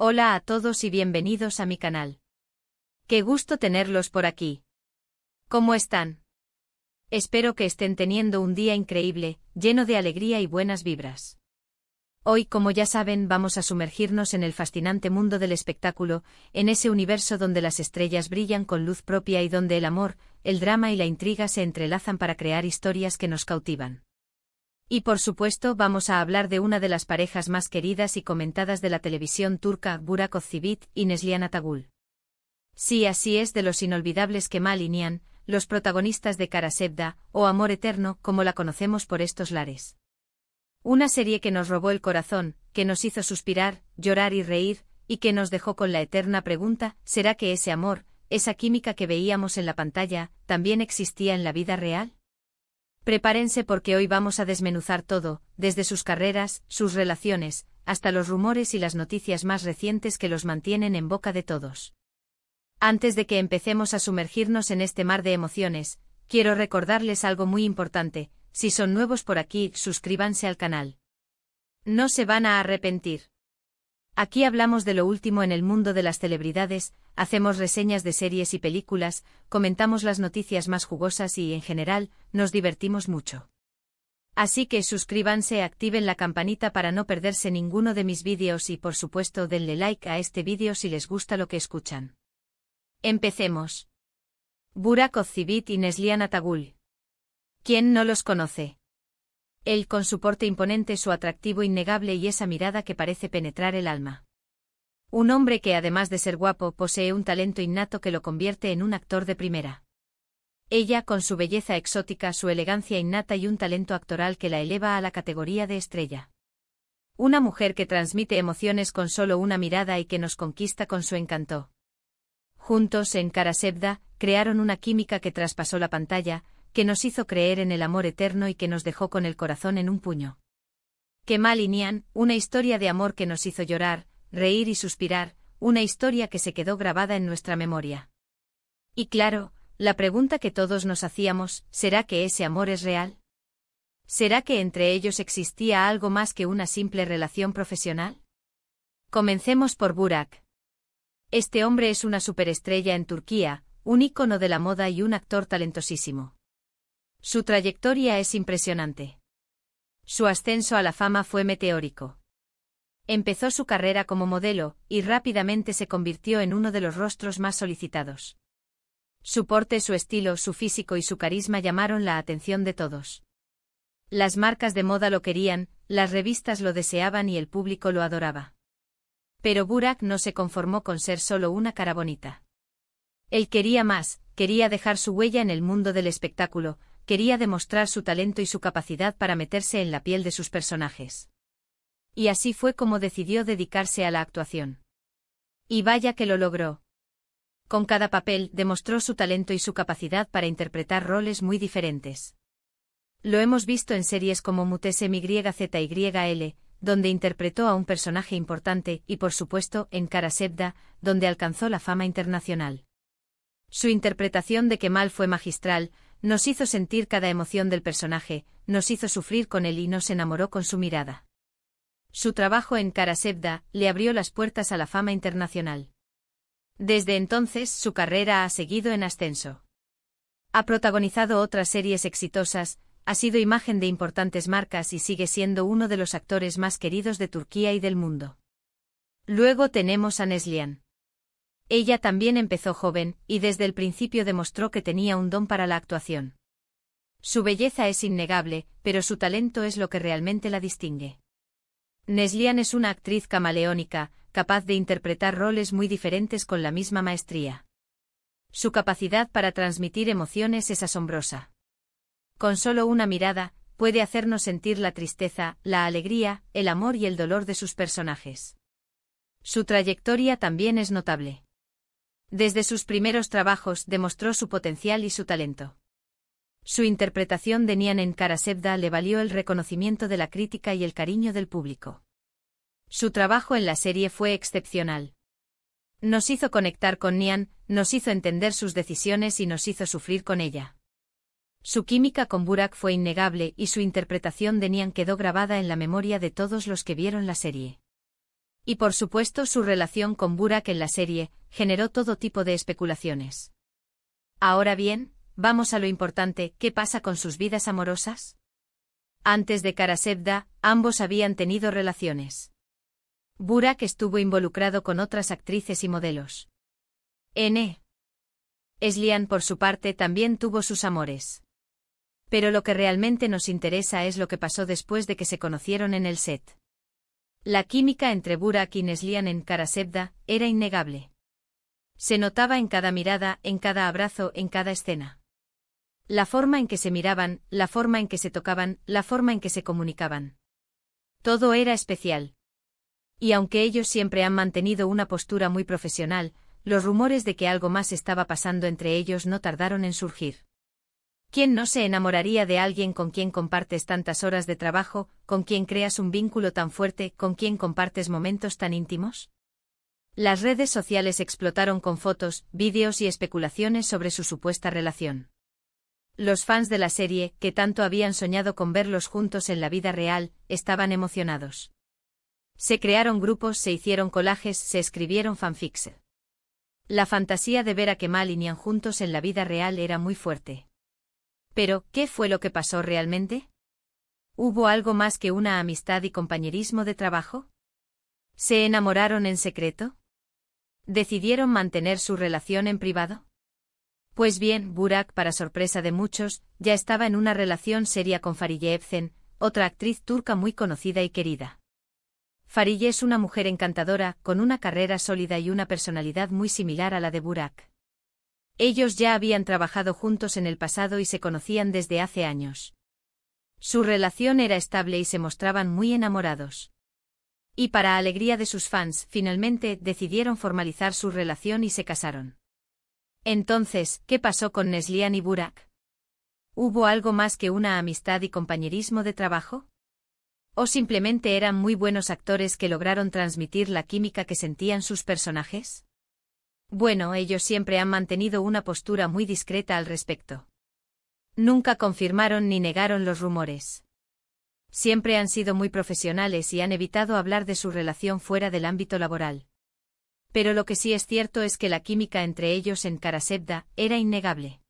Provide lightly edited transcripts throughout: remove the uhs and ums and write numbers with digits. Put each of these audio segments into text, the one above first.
Hola a todos y bienvenidos a mi canal. Qué gusto tenerlos por aquí. ¿Cómo están? Espero que estén teniendo un día increíble, lleno de alegría y buenas vibras. Hoy, como ya saben, vamos a sumergirnos en el fascinante mundo del espectáculo, en ese universo donde las estrellas brillan con luz propia y donde el amor, el drama y la intriga se entrelazan para crear historias que nos cautivan. Y por supuesto vamos a hablar de una de las parejas más queridas y comentadas de la televisión turca, Burak Özçivit y Neslihan Atagül. Sí, así es, de los inolvidables Kemal y Nihan, los protagonistas de Kara Sevda, o Amor Eterno, como la conocemos por estos lares. Una serie que nos robó el corazón, que nos hizo suspirar, llorar y reír, y que nos dejó con la eterna pregunta, ¿será que ese amor, esa química que veíamos en la pantalla, también existía en la vida real? Prepárense porque hoy vamos a desmenuzar todo, desde sus carreras, sus relaciones, hasta los rumores y las noticias más recientes que los mantienen en boca de todos. Antes de que empecemos a sumergirnos en este mar de emociones, quiero recordarles algo muy importante: si son nuevos por aquí, suscríbanse al canal. No se van a arrepentir. Aquí hablamos de lo último en el mundo de las celebridades, hacemos reseñas de series y películas, comentamos las noticias más jugosas y, en general, nos divertimos mucho. Así que suscríbanse, activen la campanita para no perderse ninguno de mis vídeos y, por supuesto, denle like a este vídeo si les gusta lo que escuchan. Empecemos. Burak Özçivit y Neslihan Atagül. ¿Quién no los conoce? Él con su porte imponente, su atractivo innegable y esa mirada que parece penetrar el alma. Un hombre que, además de ser guapo, posee un talento innato que lo convierte en un actor de primera. Ella, con su belleza exótica, su elegancia innata y un talento actoral que la eleva a la categoría de estrella. Una mujer que transmite emociones con solo una mirada y que nos conquista con su encanto. Juntos, en Kara Sevda, crearon una química que traspasó la pantalla, que nos hizo creer en el amor eterno y que nos dejó con el corazón en un puño. Kemal y Nihan, una historia de amor que nos hizo llorar, reír y suspirar, una historia que se quedó grabada en nuestra memoria. Y claro, la pregunta que todos nos hacíamos, ¿será que ese amor es real? ¿Será que entre ellos existía algo más que una simple relación profesional? Comencemos por Burak. Este hombre es una superestrella en Turquía, un ícono de la moda y un actor talentosísimo. Su trayectoria es impresionante. Su ascenso a la fama fue meteórico. Empezó su carrera como modelo, y rápidamente se convirtió en uno de los rostros más solicitados. Su porte, su estilo, su físico y su carisma llamaron la atención de todos. Las marcas de moda lo querían, las revistas lo deseaban y el público lo adoraba. Pero Burak no se conformó con ser solo una cara bonita. Él quería más, quería dejar su huella en el mundo del espectáculo, quería demostrar su talento y su capacidad para meterse en la piel de sus personajes. Y así fue como decidió dedicarse a la actuación. Y vaya que lo logró. Con cada papel demostró su talento y su capacidad para interpretar roles muy diferentes. Lo hemos visto en series como Mutesi MYZYL, donde interpretó a un personaje importante, y por supuesto en Kara Sevda, donde alcanzó la fama internacional. Su interpretación de Kemal fue magistral, nos hizo sentir cada emoción del personaje, nos hizo sufrir con él y nos enamoró con su mirada. Su trabajo en Kara Sevda le abrió las puertas a la fama internacional. Desde entonces su carrera ha seguido en ascenso. Ha protagonizado otras series exitosas, ha sido imagen de importantes marcas y sigue siendo uno de los actores más queridos de Turquía y del mundo. Luego tenemos a Neslihan. Ella también empezó joven, y desde el principio demostró que tenía un don para la actuación. Su belleza es innegable, pero su talento es lo que realmente la distingue. Neslihan es una actriz camaleónica, capaz de interpretar roles muy diferentes con la misma maestría. Su capacidad para transmitir emociones es asombrosa. Con solo una mirada, puede hacernos sentir la tristeza, la alegría, el amor y el dolor de sus personajes. Su trayectoria también es notable. Desde sus primeros trabajos demostró su potencial y su talento. Su interpretación de Nihan en Kara Sevda le valió el reconocimiento de la crítica y el cariño del público. Su trabajo en la serie fue excepcional. Nos hizo conectar con Nihan, nos hizo entender sus decisiones y nos hizo sufrir con ella. Su química con Burak fue innegable y su interpretación de Nihan quedó grabada en la memoria de todos los que vieron la serie. Y por supuesto su relación con Burak en la serie generó todo tipo de especulaciones. Ahora bien, vamos a lo importante, ¿qué pasa con sus vidas amorosas? Antes de Karasevda, ambos habían tenido relaciones. Burak estuvo involucrado con otras actrices y modelos. N. Neslihan, por su parte, también tuvo sus amores. Pero lo que realmente nos interesa es lo que pasó después de que se conocieron en el set. La química entre Burak y Neslihan en Karasevda era innegable. Se notaba en cada mirada, en cada abrazo, en cada escena. La forma en que se miraban, la forma en que se tocaban, la forma en que se comunicaban. Todo era especial. Y aunque ellos siempre han mantenido una postura muy profesional, los rumores de que algo más estaba pasando entre ellos no tardaron en surgir. ¿Quién no se enamoraría de alguien con quien compartes tantas horas de trabajo, con quien creas un vínculo tan fuerte, con quien compartes momentos tan íntimos? Las redes sociales explotaron con fotos, vídeos y especulaciones sobre su supuesta relación. Los fans de la serie, que tanto habían soñado con verlos juntos en la vida real, estaban emocionados. Se crearon grupos, se hicieron collages, se escribieron fanfics. La fantasía de ver a Kemal y Nihan juntos en la vida real era muy fuerte. Pero, ¿qué fue lo que pasó realmente? ¿Hubo algo más que una amistad y compañerismo de trabajo? ¿Se enamoraron en secreto? ¿Decidieron mantener su relación en privado? Pues bien, Burak, para sorpresa de muchos, ya estaba en una relación seria con Fariye Evcen, otra actriz turca muy conocida y querida. Fariye es una mujer encantadora, con una carrera sólida y una personalidad muy similar a la de Burak. Ellos ya habían trabajado juntos en el pasado y se conocían desde hace años. Su relación era estable y se mostraban muy enamorados. Y para alegría de sus fans, finalmente decidieron formalizar su relación y se casaron. Entonces, ¿qué pasó con Neslihan y Burak? ¿Hubo algo más que una amistad y compañerismo de trabajo? ¿O simplemente eran muy buenos actores que lograron transmitir la química que sentían sus personajes? Bueno, ellos siempre han mantenido una postura muy discreta al respecto. Nunca confirmaron ni negaron los rumores. Siempre han sido muy profesionales y han evitado hablar de su relación fuera del ámbito laboral. Pero lo que sí es cierto es que la química entre ellos en Karasevda era innegable.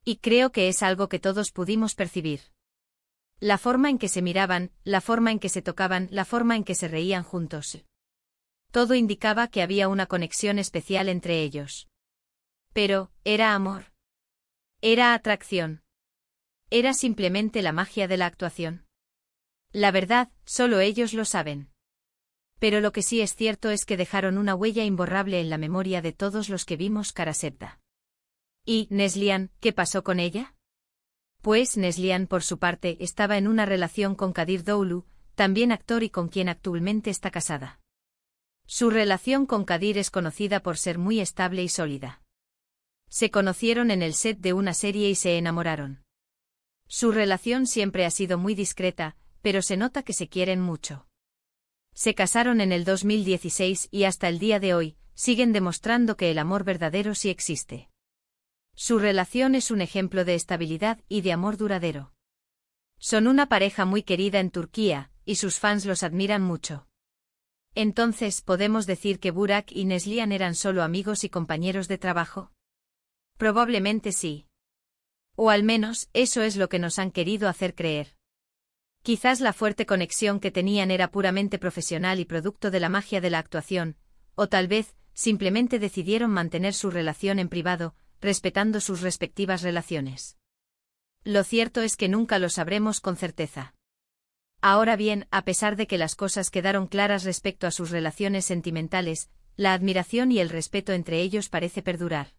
Y creo que es algo que todos pudimos percibir. La forma en que se miraban, la forma en que se tocaban, la forma en que se reían juntos. Todo indicaba que había una conexión especial entre ellos. Pero, ¿era amor? ¿Era atracción? ¿Era simplemente la magia de la actuación? La verdad, solo ellos lo saben. Pero lo que sí es cierto es que dejaron una huella imborrable en la memoria de todos los que vimos Karasevda. ¿Y Neslihan, qué pasó con ella? Pues Neslihan, por su parte, estaba en una relación con Kadir Doğulu, también actor y con quien actualmente está casada. Su relación con Kadir es conocida por ser muy estable y sólida. Se conocieron en el set de una serie y se enamoraron. Su relación siempre ha sido muy discreta, pero se nota que se quieren mucho. Se casaron en el 2016 y hasta el día de hoy, siguen demostrando que el amor verdadero sí existe. Su relación es un ejemplo de estabilidad y de amor duradero. Son una pareja muy querida en Turquía, y sus fans los admiran mucho. Entonces, ¿podemos decir que Burak y Neslihan eran solo amigos y compañeros de trabajo? Probablemente sí. O al menos, eso es lo que nos han querido hacer creer. Quizás la fuerte conexión que tenían era puramente profesional y producto de la magia de la actuación, o tal vez, simplemente decidieron mantener su relación en privado, respetando sus respectivas relaciones. Lo cierto es que nunca lo sabremos con certeza. Ahora bien, a pesar de que las cosas quedaron claras respecto a sus relaciones sentimentales, la admiración y el respeto entre ellos parece perdurar.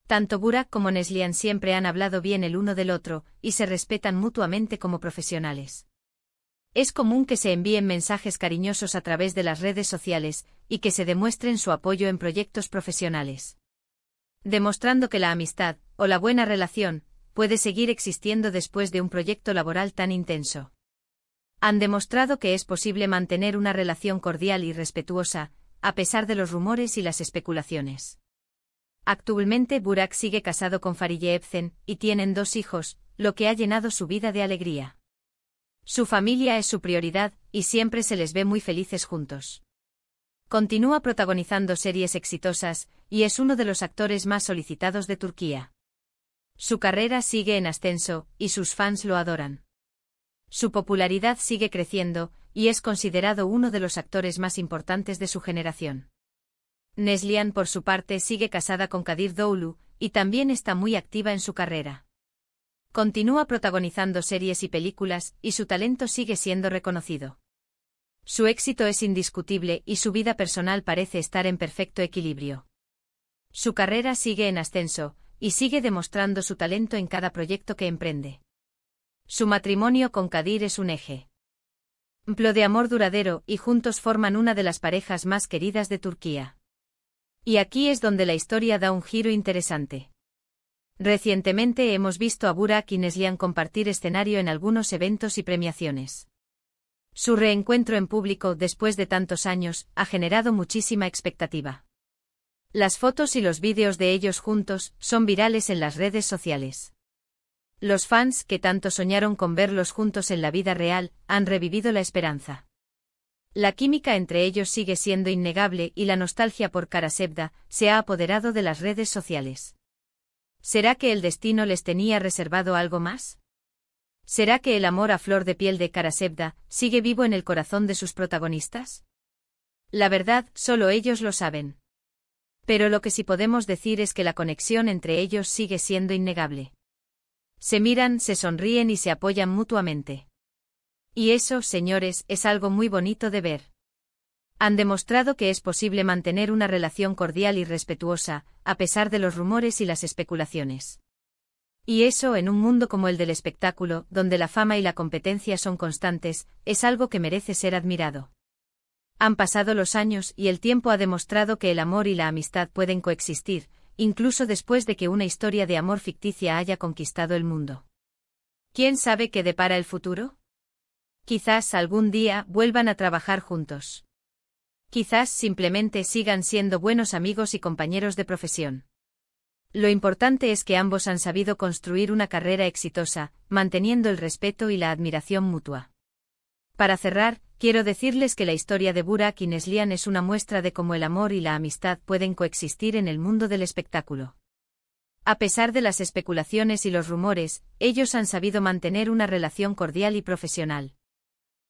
Tanto Burak como Neslihan siempre han hablado bien el uno del otro, y se respetan mutuamente como profesionales. Es común que se envíen mensajes cariñosos a través de las redes sociales, y que se demuestren su apoyo en proyectos profesionales. Demostrando que la amistad, o la buena relación, puede seguir existiendo después de un proyecto laboral tan intenso. Han demostrado que es posible mantener una relación cordial y respetuosa, a pesar de los rumores y las especulaciones. Actualmente Burak sigue casado con Fariye Evcen, y tienen 2 hijos, lo que ha llenado su vida de alegría. Su familia es su prioridad, y siempre se les ve muy felices juntos. Continúa protagonizando series exitosas, y es uno de los actores más solicitados de Turquía. Su carrera sigue en ascenso, y sus fans lo adoran. Su popularidad sigue creciendo, y es considerado uno de los actores más importantes de su generación. Neslihan, por su parte, sigue casada con Kadir Doğulu, y también está muy activa en su carrera. Continúa protagonizando series y películas, y su talento sigue siendo reconocido. Su éxito es indiscutible y su vida personal parece estar en perfecto equilibrio. Su carrera sigue en ascenso, y sigue demostrando su talento en cada proyecto que emprende. Su matrimonio con Kadir es un ejemplo de amor duradero y juntos forman una de las parejas más queridas de Turquía. Y aquí es donde la historia da un giro interesante. Recientemente hemos visto a Burak y Neslihan compartir escenario en algunos eventos y premiaciones. Su reencuentro en público después de tantos años ha generado muchísima expectativa. Las fotos y los vídeos de ellos juntos son virales en las redes sociales. Los fans que tanto soñaron con verlos juntos en la vida real han revivido la esperanza. La química entre ellos sigue siendo innegable y la nostalgia por Karasevda se ha apoderado de las redes sociales. ¿Será que el destino les tenía reservado algo más? ¿Será que el amor a flor de piel de Karasevda sigue vivo en el corazón de sus protagonistas? La verdad, solo ellos lo saben. Pero lo que sí podemos decir es que la conexión entre ellos sigue siendo innegable. Se miran, se sonríen y se apoyan mutuamente. Y eso, señores, es algo muy bonito de ver. Han demostrado que es posible mantener una relación cordial y respetuosa, a pesar de los rumores y las especulaciones. Y eso, en un mundo como el del espectáculo, donde la fama y la competencia son constantes, es algo que merece ser admirado. Han pasado los años y el tiempo ha demostrado que el amor y la amistad pueden coexistir, incluso después de que una historia de amor ficticia haya conquistado el mundo. ¿Quién sabe qué depara el futuro? Quizás algún día vuelvan a trabajar juntos. Quizás simplemente sigan siendo buenos amigos y compañeros de profesión. Lo importante es que ambos han sabido construir una carrera exitosa, manteniendo el respeto y la admiración mutua. Para cerrar, quiero decirles que la historia de Burak y Neslihan es una muestra de cómo el amor y la amistad pueden coexistir en el mundo del espectáculo. A pesar de las especulaciones y los rumores, ellos han sabido mantener una relación cordial y profesional.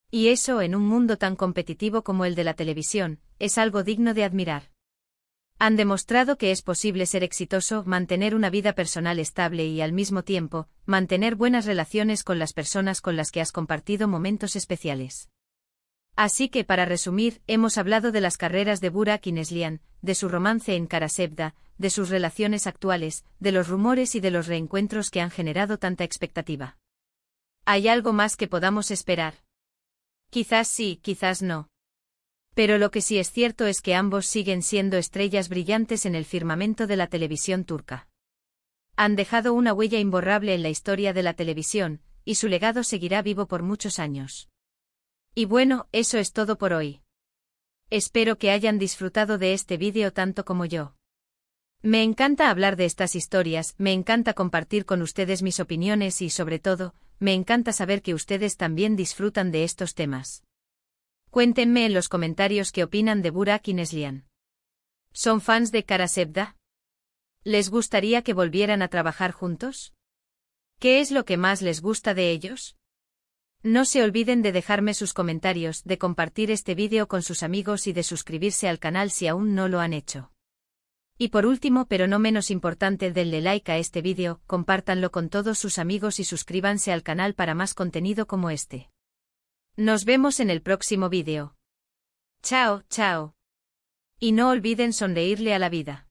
Y eso, en un mundo tan competitivo como el de la televisión, es algo digno de admirar. Han demostrado que es posible ser exitoso, mantener una vida personal estable y al mismo tiempo, mantener buenas relaciones con las personas con las que has compartido momentos especiales. Así que para resumir, hemos hablado de las carreras de Burak y Neslihan, de su romance en Karasevda, de sus relaciones actuales, de los rumores y de los reencuentros que han generado tanta expectativa. ¿Hay algo más que podamos esperar? Quizás sí, quizás no. Pero lo que sí es cierto es que ambos siguen siendo estrellas brillantes en el firmamento de la televisión turca. Han dejado una huella imborrable en la historia de la televisión, y su legado seguirá vivo por muchos años. Y bueno, eso es todo por hoy. Espero que hayan disfrutado de este vídeo tanto como yo. Me encanta hablar de estas historias, me encanta compartir con ustedes mis opiniones y sobre todo, me encanta saber que ustedes también disfrutan de estos temas. Cuéntenme en los comentarios qué opinan de Burak y Neslihan. ¿Son fans de Karasevda? ¿Les gustaría que volvieran a trabajar juntos? ¿Qué es lo que más les gusta de ellos? No se olviden de dejarme sus comentarios, de compartir este vídeo con sus amigos y de suscribirse al canal si aún no lo han hecho. Y por último, pero no menos importante, denle like a este vídeo, compártanlo con todos sus amigos y suscríbanse al canal para más contenido como este. Nos vemos en el próximo vídeo. Chao, chao. Y no olviden sonreírle a la vida.